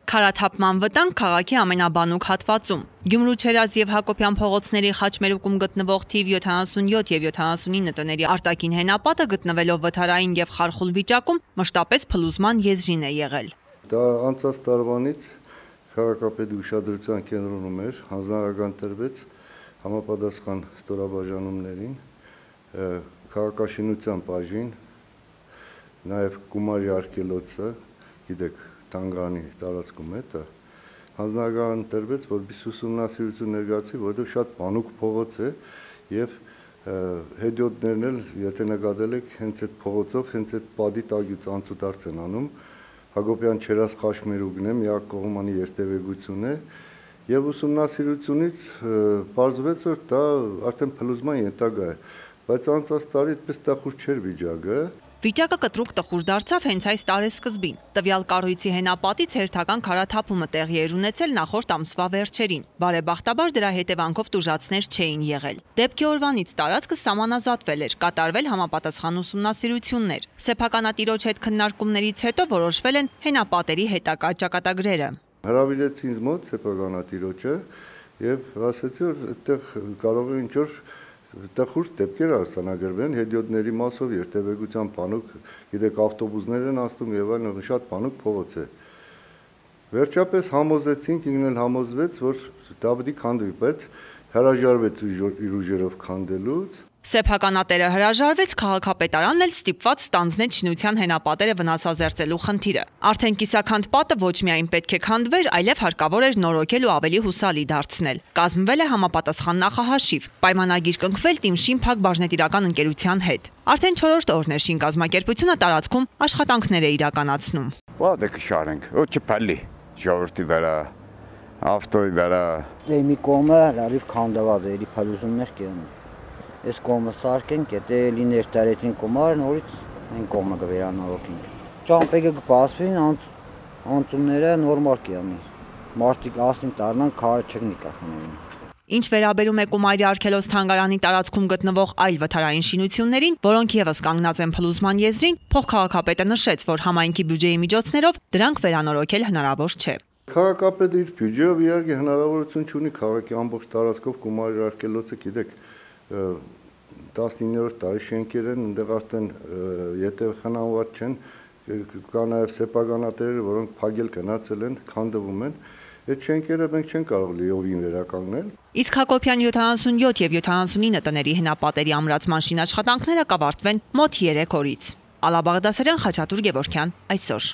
Քարաթափման վտանգ քաղաքի ամենաբանուկ հատվածում։ Գյումրու Չերազ եւ Հակոբյան փողոցների խաչմերուկում գտնվող թիվ 77 եւ 79 տների արտաքին հենապատը գտնվելով վթարային եւ խարխուլ վիճակում մշտապես փլուզման եզրին է եղել։ Դա անցած տարվանից քաղաքապետի ուշադրության կենտրոնում էր, հանձնարարական տրվեց համապատասխան ստորաբաժանումներին, քաղաքաշինության բաժին, նաեւ գումարի արգելոցը, գիտեք, Թանգարանի տարածքում է դա հանձնարարական տրվեց, որպեսզի ուսումնասիրություն ներկայացվի, որովհետև շատ բանուկ փողոց է եւ հետիոտներն էլ, եթե նկատել եք, հենց այդ փողոցով, հենց այդ պատի տակից անցուդարձ են անում, Հակոբյան Չերազ խաչմերուկն է, միակողմանի երթևեկություն է եւ ուսումնասիրությունից պարզվեց, որ դա արդեն փլուզման ենթակա է, բայց անցած տարի այդպես տխուր չէր վիճակը։ Վիճակը կտրուկ տխուր դարձավ հենց այս տարեսկզբին։ Տվյալ կառույցի հենապատից հերթական քարաթափումը տեղի էր ունեցել նախորդ ամսվա վերջերին։ Բարեբախտաբար դրա հետևանքով տուժածներ չէին եղել։ Դեպքի օրվանից տարածքը սահմանազատվել էր, կատարվել համապատասխան ուսումնասիրություններ։ Սեփականատիրոջ հետ քննարկումներից հետո որոշվել են հենապատերի հետագա ճակատագրերը։ Հրավիրեցի ինձ մոտ սեփականատիրոջը եւ ասացի, որ այդտեղ կարող է ինչ-որ տխուր դեպքեր արձանագրվեն, հետիոտների մասով երթևեկության բանուկ, գիտեք, ավտոբուսներ են անցնում եւ այլն, շատ բանուկ փողոց է։ Վերջապես համոզեցինք, ինքն էլ համոզվեց, որ դա պետք է քանդվի, բայց հրաժարվեց իր ուժերով քանդելուց։ Սեփականատերը հրաժարվեց, քաղաքապետարանն էլ ստիպված ստանձնեց շինության հենապատերը վնասազերծելու խնդիրը։ Արդեն կիսաքանդ պատը ոչ միայն պետք է քանդվեր, այլև հարկավոր էր նորոգել ու ավելի հուսալի դարձնել։ Կազմվել է համապատասխան նախահաշիվ, պայմանագիր կնքվել Տիմշին Փակ բաժնետիրական ընկերության հետ։ Արդեն 4-րդ օրն է շին կազմակերպությունը տարածքում աշխատանքներ է իրականացնում։ Ո՞րտե կշարենք, ու չփալի, ժողովրդի վրա, ավտոյի վրա։ Մի կողմը լավ քանդված է, իր փլուզումներ կան։ Այս կողմը սարքենք, եթե լիներ տարեցին կոմար, նորից այն կողմը կվերանորոգենք։ Ճամպեգը կբացվին, անցումները նորմալ կյանի։ Մարդիկ ասին տարնան, քարը չգնի կախանային։ Ինչ վերաբերում է Կումայրի արգելոց թանգարանի տարածքում գտնվող այլ վթարային շինություններին, որոնք եւս կանգնած են փլուզման եզրին, փոխքաղաքապետը նշեց, որ համայնքի բյուջեի միջոցներով դրանք վերանորոգել հնարավոր չէ։ Քաղաքապետը իր բյուջեով իհարկե հնարավորություն չունի քաղաքի ամբողջ տարածքով Կումայրի արգելոցը, գիտեք, 19-րդ տարի շենքեր են, այնտեղ արդեն եթե խնամված չեն, կա նաև սեփականատերեր, որոնք փակել գնացել են, քանդվում են, այդ շենքերը մենք չենք կարող լիովին վերականգնել։ Իսկ Հակոբյան 77 եւ 79 տների հենապատերի ամրացման շինաշխատանքները կավարտվեն մոտ 3 օրից։ Ալա Բաղդասարյան, Խաչատուր Գևորգյան, այսօր։